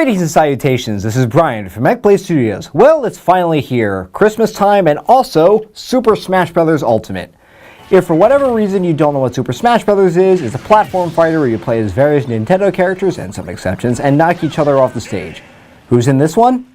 Greetings and salutations, this is Brian from Mechbladestudios. Well, it's finally here, Christmas time, and also Super Smash Bros. Ultimate. If for whatever reason you don't know what Super Smash Bros. is, it's a platform fighter where you play as various Nintendo characters, and some exceptions, and knock each other off the stage. Who's in this one?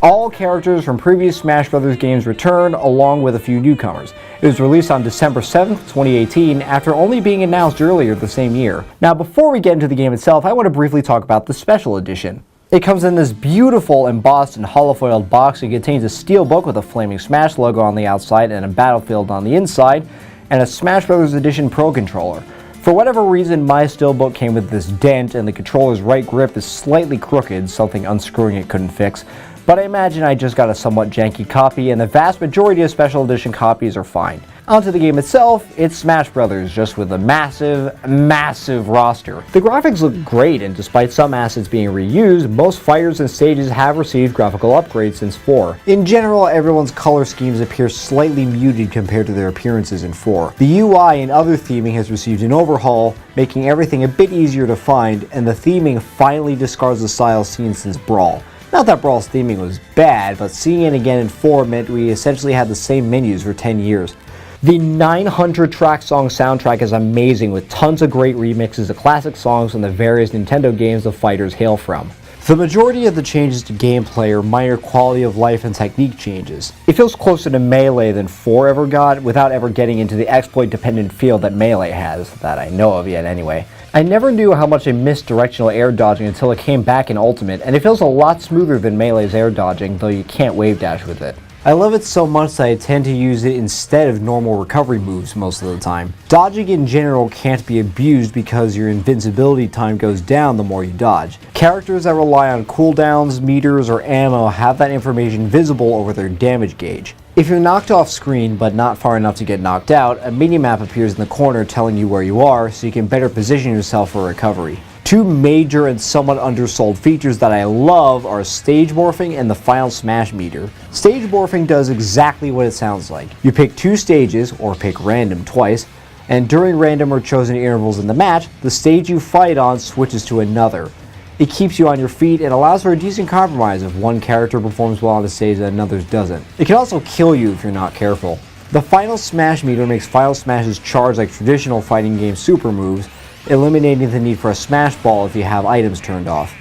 All characters from previous Smash Bros. Games return, along with a few newcomers. It was released on December 7th, 2018, after only being announced earlier the same year. Now, before we get into the game itself, I want to briefly talk about the Special Edition. It comes in this beautiful embossed and holofoiled box. It contains a steel book with a Flaming Smash logo on the outside and a Battlefield on the inside, and a Smash Bros. Edition Pro Controller. For whatever reason, my steelbook came with this dent, and the controller's right grip is slightly crooked, something unscrewing it couldn't fix. But I imagine I just got a somewhat janky copy, and the vast majority of Special Edition copies are fine. Onto the game itself, it's Smash Bros. Just with a massive roster. The graphics look great, and despite some assets being reused, most fighters and stages have received graphical upgrades since 4. In general, everyone's color schemes appear slightly muted compared to their appearances in 4. The UI and other theming has received an overhaul, making everything a bit easier to find, and the theming finally discards the style seen since Brawl. Not that Brawl's theming was bad, but seeing it again in 4 meant we essentially had the same menus for 10 years. The 900-track song soundtrack is amazing, with tons of great remixes of classic songs from the various Nintendo games the fighters hail from. The majority of the changes to gameplay are minor quality of life and technique changes. It feels closer to Melee than 4 ever got, without ever getting into the exploit-dependent feel that Melee has, that I know of yet anyway. I never knew how much I missed directional air dodging until it came back in Ultimate, and it feels a lot smoother than Melee's air dodging, though you can't wave dash with it. I love it so much that I tend to use it instead of normal recovery moves most of the time. Dodging in general can't be abused because your invincibility time goes down the more you dodge. Characters that rely on cooldowns, meters, or ammo have that information visible over their damage gauge. If you're knocked off screen but not far enough to get knocked out, a minimap appears in the corner telling you where you are so you can better position yourself for recovery. Two major and somewhat undersold features that I love are stage morphing and the final smash meter. Stage morphing does exactly what it sounds like. You pick 2 stages, or pick random twice, and during random or chosen intervals in the match, the stage you fight on switches to another. It keeps you on your feet and allows for a decent compromise if one character performs well on a stage and another's doesn't. It can also kill you if you're not careful. The final smash meter makes final smashes charge like traditional fighting game super moves, eliminating the need for a smash ball if you have items turned off.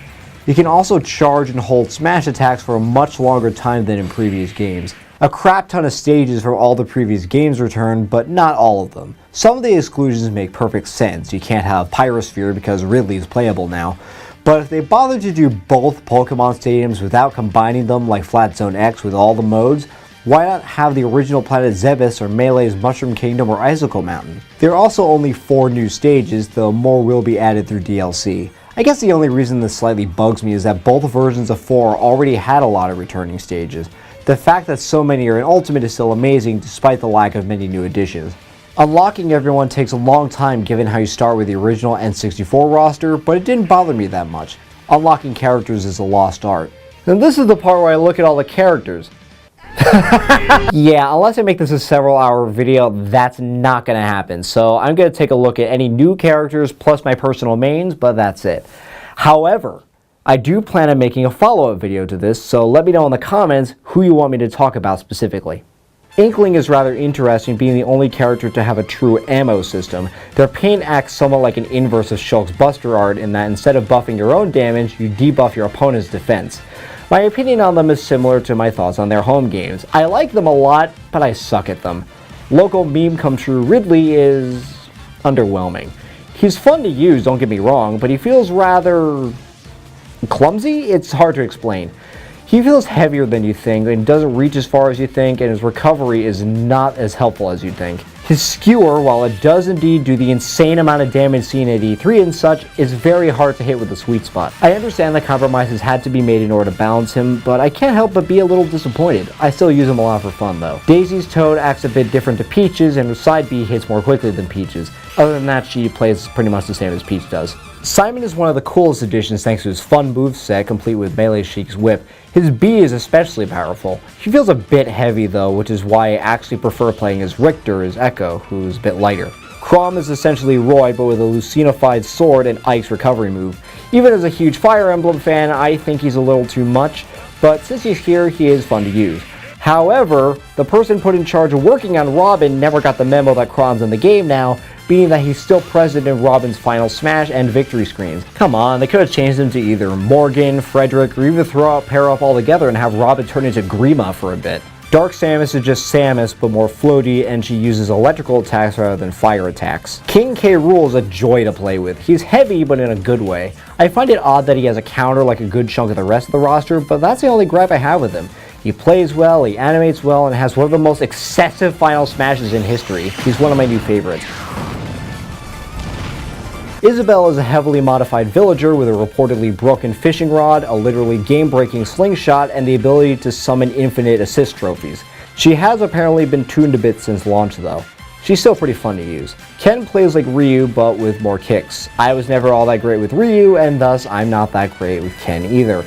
You can also charge and hold smash attacks for a much longer time than in previous games. A crap ton of stages from all the previous games return, but not all of them. Some of the exclusions make perfect sense. You can't have Pyrosphere because Ridley is playable now. But if they bother to do both Pokemon stadiums without combining them like Flat Zone X with all the modes, why not have the original planet Zebes or Melee's Mushroom Kingdom or Icicle Mountain? There are also only 4 new stages, though more will be added through DLC. I guess the only reason this slightly bugs me is that both versions of 4 already had a lot of returning stages. The fact that so many are in Ultimate is still amazing despite the lack of many new additions. Unlocking everyone takes a long time given how you start with the original N64 roster, but it didn't bother me that much. Unlocking characters is a lost art. And this is the part where I look at all the characters. Yeah, unless I make this a several-hour video, that's not going to happen. So I'm going to take a look at any new characters plus my personal mains, but that's it. However, I do plan on making a follow-up video to this, so let me know in the comments who you want me to talk about specifically. Inkling is rather interesting, being the only character to have a true ammo system. Their paint acts somewhat like an inverse of Shulk's Buster Art in that instead of buffing your own damage, you debuff your opponent's defense. My opinion on them is similar to my thoughts on their home games. I like them a lot, but I suck at them. Local meme come true Ridley is underwhelming. He's fun to use, don't get me wrong, but he feels rather clumsy? It's hard to explain. He feels heavier than you think and doesn't reach as far as you think, and his recovery is not as helpful as you think. His skewer, while it does indeed do the insane amount of damage seen at E3 and such, is very hard to hit with the sweet spot. I understand that compromises had to be made in order to balance him, but I can't help but be a little disappointed. I still use him a lot for fun though. Daisy's Toad acts a bit different to Peach's, and her side B hits more quickly than Peach's. Other than that, she plays pretty much the same as Peach does. Simon is one of the coolest additions thanks to his fun moveset complete with Melee Sheik's whip. His B is especially powerful. He feels a bit heavy though, which is why I actually prefer playing as Richter as Echo, who's a bit lighter. Chrom is essentially Roy, but with a Lucinified sword and Ike's recovery move. Even as a huge Fire Emblem fan, I think he's a little too much, but since he's here, he is fun to use. However, the person put in charge of working on Robin never got the memo that Chron's in the game now, being that he's still present in Robin's final smash and victory screens. Come on, they could have changed him to either Morgan, Frederick, or even throw out pair up altogether and have Robin turn into Grima for a bit. Dark Samus is just Samus, but more floaty, and she uses electrical attacks rather than fire attacks. King K. Rool is a joy to play with. He's heavy, but in a good way. I find it odd that he has a counter like a good chunk of the rest of the roster, but that's the only gripe I have with him. He plays well, he animates well, and has one of the most excessive final smashes in history. He's one of my new favorites. Isabelle is a heavily modified villager with a reportedly broken fishing rod, a literally game-breaking slingshot, and the ability to summon infinite assist trophies. She has apparently been tuned a bit since launch though. She's still pretty fun to use. Ken plays like Ryu, but with more kicks. I was never all that great with Ryu, and thus I'm not that great with Ken either.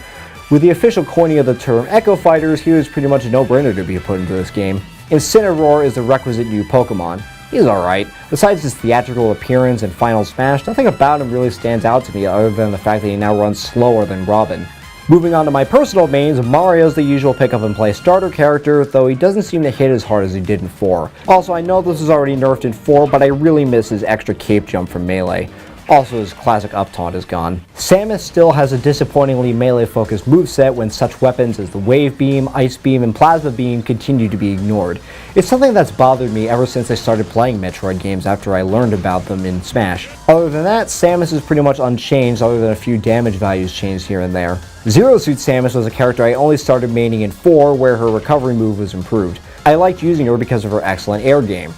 With the official coining of the term Echo Fighters, he was pretty much a no-brainer to be put into this game. Incineroar is the requisite new Pokemon. He's alright. Besides his theatrical appearance and final smash, nothing about him really stands out to me other than the fact that he now runs slower than Robin. Moving on to my personal mains, Mario's the usual pick up and play starter character, though he doesn't seem to hit as hard as he did in 4. Also, I know this is already nerfed in 4, but I really miss his extra cape jump from Melee. Also, his classic up taunt is gone. Samus still has a disappointingly melee-focused moveset when such weapons as the Wave Beam, Ice Beam, and Plasma Beam continue to be ignored. It's something that's bothered me ever since I started playing Metroid games after I learned about them in Smash. Other than that, Samus is pretty much unchanged other than a few damage values changed here and there. Zero Suit Samus was a character I only started maining in 4, where her recovery move was improved. I liked using her because of her excellent air game.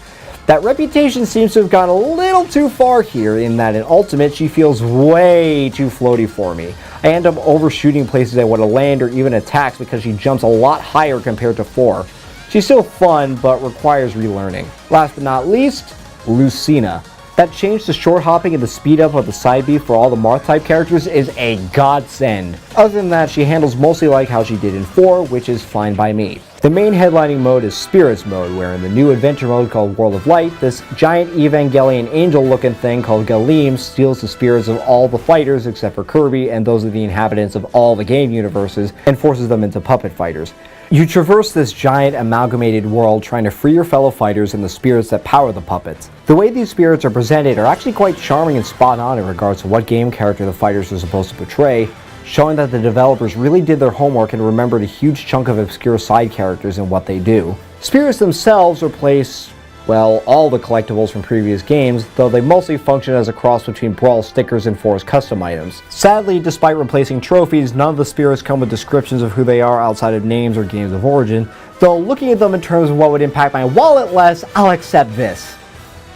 That reputation seems to have gone a little too far here, in that in Ultimate she feels way too floaty for me. I end up overshooting places I want to land or even attacks because she jumps a lot higher compared to 4. She's still fun, but requires relearning. Last but not least, Lucina. That change to short hopping and the speed up of the side B for all the Marth type characters is a godsend. Other than that, she handles mostly like how she did in 4, which is fine by me. The main headlining mode is Spirits mode, where in the new adventure mode called World of Light, this giant Evangelion angel looking thing called Galeem steals the spirits of all the fighters except for Kirby and those of the inhabitants of all the game universes and forces them into puppet fighters. You traverse this giant amalgamated world trying to free your fellow fighters and the spirits that power the puppets. The way these spirits are presented are actually quite charming and spot on in regards to what game character the fighters are supposed to portray, showing that the developers really did their homework and remembered a huge chunk of obscure side characters and what they do. Spirits themselves replace, well, all the collectibles from previous games, though they mostly function as a cross between Brawl stickers and Force custom items. Sadly, despite replacing trophies, none of the spirits come with descriptions of who they are outside of names or games of origin, though looking at them in terms of what would impact my wallet less, I'll accept this.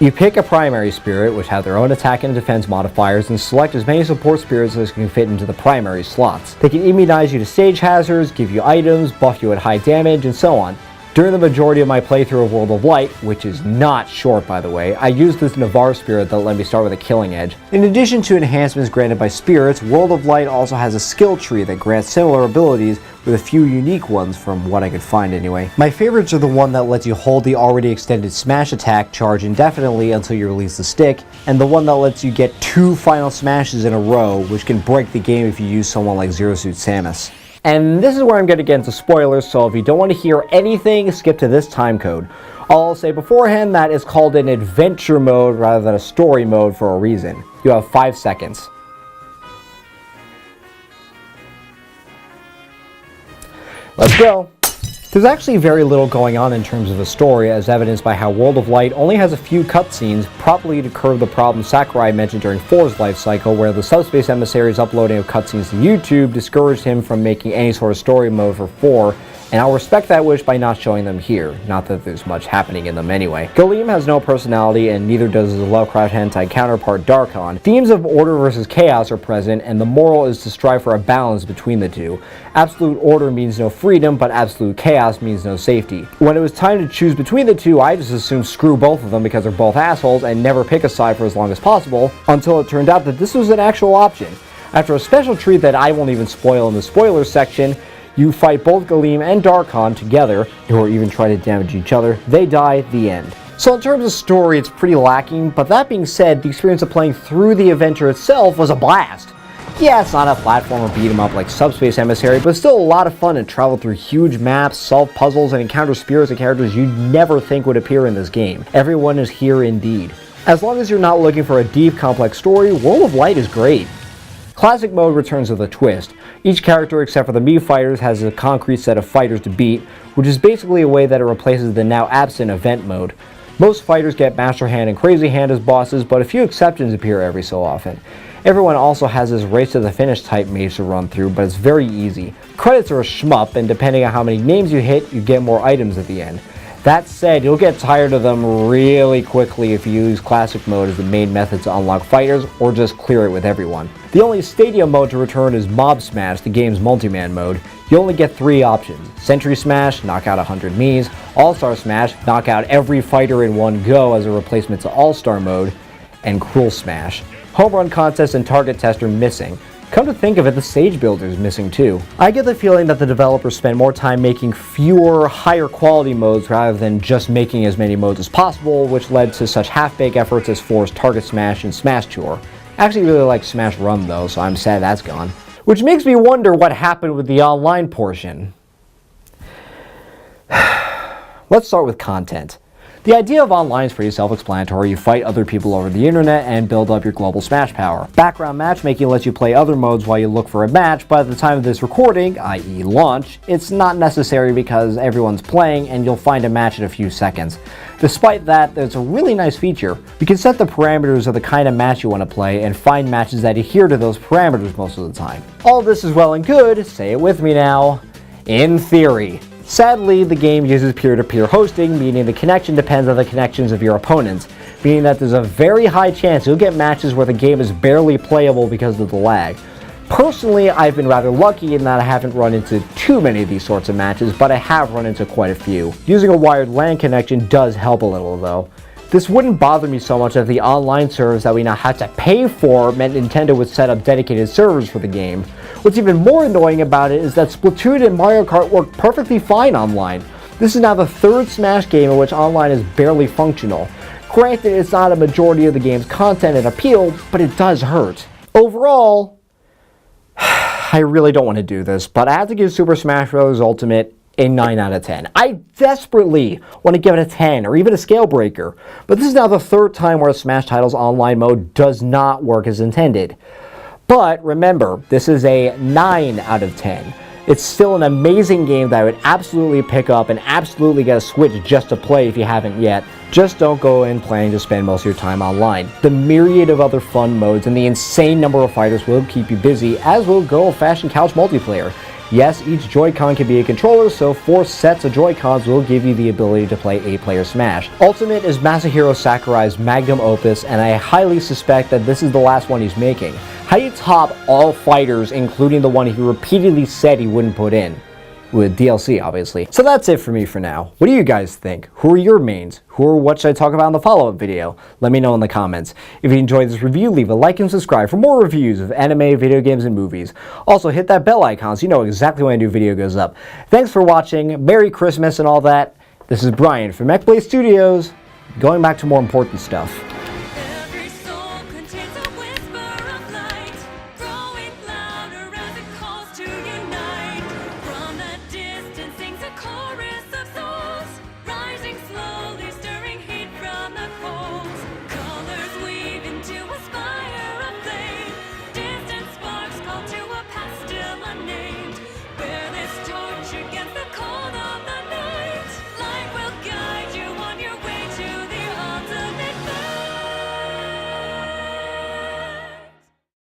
You pick a primary spirit, which have their own attack and defense modifiers, and select as many support spirits as can fit into the primary slots. They can immunize you to stage hazards, give you items, buff you at high damage, and so on. During the majority of my playthrough of World of Light, which is not short by the way, I used this Navarre spirit that let me start with a killing edge. In addition to enhancements granted by spirits, World of Light also has a skill tree that grants similar abilities with a few unique ones from what I could find anyway. My favorites are the one that lets you hold the already extended smash attack charge indefinitely until you release the stick, and the one that lets you get 2 final smashes in a row, which can break the game if you use someone like Zero Suit Samus. And this is where I'm going to get into spoilers, so if you don't want to hear anything, skip to this time code. I'll say beforehand that it's called an adventure mode rather than a story mode for a reason. You have 5 seconds. Let's go! There's actually very little going on in terms of a story, as evidenced by how World of Light only has a few cutscenes, probably to curb the problem Sakurai mentioned during 4's life cycle, where the Subspace Emissary's uploading of cutscenes to YouTube discouraged him from making any sort of story mode for 4, and I'll respect that wish by not showing them here, not that there's much happening in them anyway. Galeem has no personality, and neither does his Lovecraft hentai counterpart Darkon. Themes of order versus chaos are present, and the moral is to strive for a balance between the two. Absolute order means no freedom, but absolute chaos means no safety. When it was time to choose between the two, I just assumed screw both of them because they're both assholes and never pick a side for as long as possible, until it turned out that this was an actual option. After a special treat that I won't even spoil in the spoilers section, you fight both Galeem and Darkon together, or even try to damage each other. They die, the end. So in terms of story, it's pretty lacking, but that being said, the experience of playing through the adventure itself was a blast. Yeah, it's not a platformer beat 'em up like Subspace Emissary, but still a lot of fun to travel through huge maps, solve puzzles, and encounter spirits and characters you'd never think would appear in this game. Everyone is here indeed. As long as you're not looking for a deep, complex story, World of Light is great. Classic mode returns with a twist. Each character except for the Mii fighters has a concrete set of fighters to beat, which is basically a way that it replaces the now absent event mode. Most fighters get Master Hand and Crazy Hand as bosses, but a few exceptions appear every so often. Everyone also has this race to the finish type maze to run through, but it's very easy. Credits are a shmup, and depending on how many names you hit, you get more items at the end. That said, you'll get tired of them really quickly if you use Classic mode as the main method to unlock fighters, or just clear it with everyone. The only Stadium mode to return is Mob Smash, the game's multi-man mode. You only get 3 options: Sentry Smash, knock out 100 Miis; All-Star Smash, knock out every fighter in one go as a replacement to All-Star mode; and Cruel Smash. Home Run Contest and Target Test are missing. Come to think of it, the Stage Builder is missing too. I get the feeling that the developers spent more time making fewer, higher quality modes rather than just making as many modes as possible, which led to such half-baked efforts as Force Target Smash and Smash Tour. I actually really like Smash Run though, so I'm sad that's gone. Which makes me wonder what happened with the online portion. Let's start with content. The idea of online is pretty self-explanatory. You fight other people over the internet and build up your global Smash power. Background matchmaking lets you play other modes while you look for a match, but at the time of this recording, i.e. launch, it's not necessary because everyone's playing and you'll find a match in a few seconds. Despite that, there's a really nice feature. You can set the parameters of the kind of match you want to play and find matches that adhere to those parameters most of the time. All this is well and good, say it with me now, in theory. Sadly, the game uses peer-to-peer hosting, meaning the connection depends on the connections of your opponents, meaning that there's a very high chance you'll get matches where the game is barely playable because of the lag. Personally, I've been rather lucky in that I haven't run into too many of these sorts of matches, but I have run into quite a few. Using a wired LAN connection does help a little though. This wouldn't bother me so much if the online servers that we now have to pay for meant Nintendo would set up dedicated servers for the game. What's even more annoying about it is that Splatoon and Mario Kart work perfectly fine online. This is now the 3rd Smash game in which online is barely functional. Granted, it's not a majority of the game's content and appeal, but it does hurt. Overall, I really don't want to do this, but I have to give Super Smash Bros. Ultimate a 9 out of 10. I desperately want to give it a 10 or even a scale breaker, but this is now the 3rd time where a Smash title's online mode does not work as intended. But remember, this is a 9 out of 10. It's still an amazing game that I would absolutely pick up and absolutely get a Switch just to play if you haven't yet. Just don't go in planning to spend most of your time online. The myriad of other fun modes and the insane number of fighters will keep you busy, as will good old-fashioned couch multiplayer. Yes, each Joy-Con can be a controller, so 4 sets of Joy-Cons will give you the ability to play 8-player Smash. Ultimate is Masahiro Sakurai's magnum opus, and I highly suspect that this is the last one he's making. How do you top all fighters, including the one he repeatedly said he wouldn't put in? With DLC, obviously. So that's it for me for now. What do you guys think? Who are your mains? Who or what should I talk about in the follow-up video? Let me know in the comments. If you enjoyed this review, leave a like and subscribe for more reviews of anime, video games, and movies. Also, hit that bell icon so you know exactly when a new video goes up. Thanks for watching. Merry Christmas and all that. This is Brian from Mechbladestudios, going back to more important stuff.